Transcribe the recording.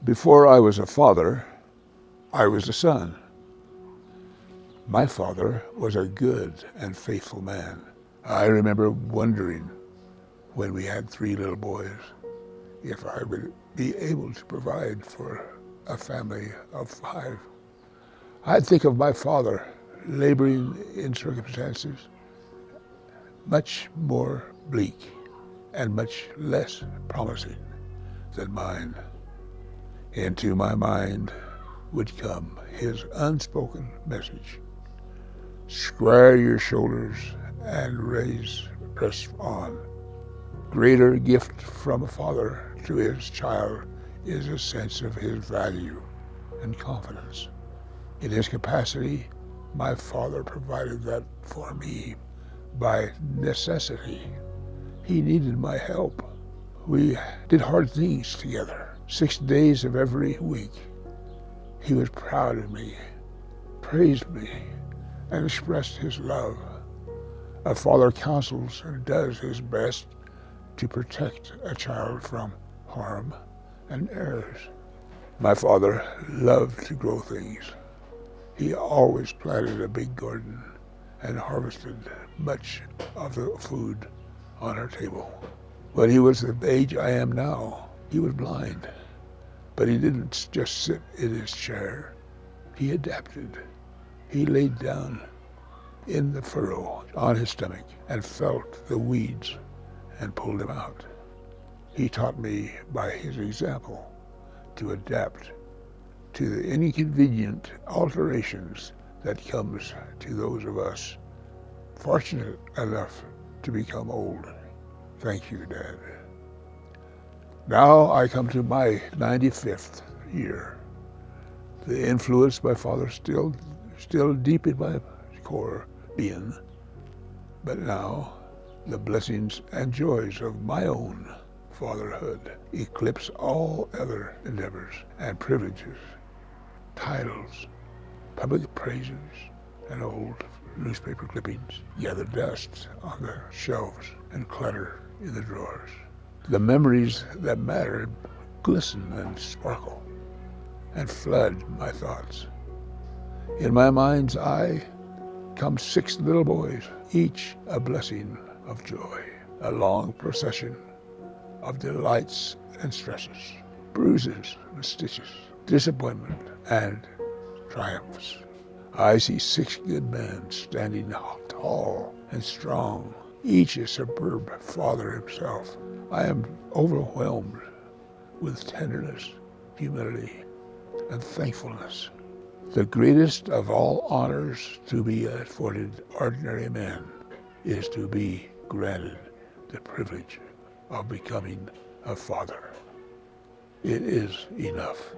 Before I was a father, I was a son. My father was a good and faithful man. I remember wondering when we had 3 little boys if I would be able to provide for a family of 5. I'd think of my father laboring in circumstances much more bleak and much less promising than mine. Into my mind would come his unspoken message: square your shoulders and press on. Greater gift from a father to his child is a sense of his value and confidence. In his capacity, my father provided that for me by necessity. He needed my help. We did hard things together, 6 days of every week. He was proud of me, praised me, and expressed his love. A father counsels and does his best to protect a child from harm and errors. My father loved to grow things. He always planted a big garden and harvested much of the food on our table. When he was the age I am now, he was blind, but he didn't just sit in his chair. He adapted. He laid down in the furrow on his stomach and felt the weeds and pulled them out. He taught me by his example to adapt to the inconvenient alterations that comes to those of us fortunate enough to become old. Thank you, Dad. Now I come to my 95th year. The influence my father still deep in my core being, but now the blessings and joys of my own fatherhood eclipse all other endeavors and privileges, titles, public praises, and old newspaper clippings gather dust on the shelves and clutter in the drawers. The memories that matter glisten and sparkle and flood my thoughts. In my mind's eye come 6 little boys, each a blessing of joy, a long procession of delights and stresses, bruises and stitches, disappointment and triumphs. I see 6 good men standing tall and strong, each a superb father himself. I am overwhelmed with tenderness, humility, and thankfulness. The greatest of all honors to be afforded ordinary men is to be granted the privilege of becoming a father. It is enough.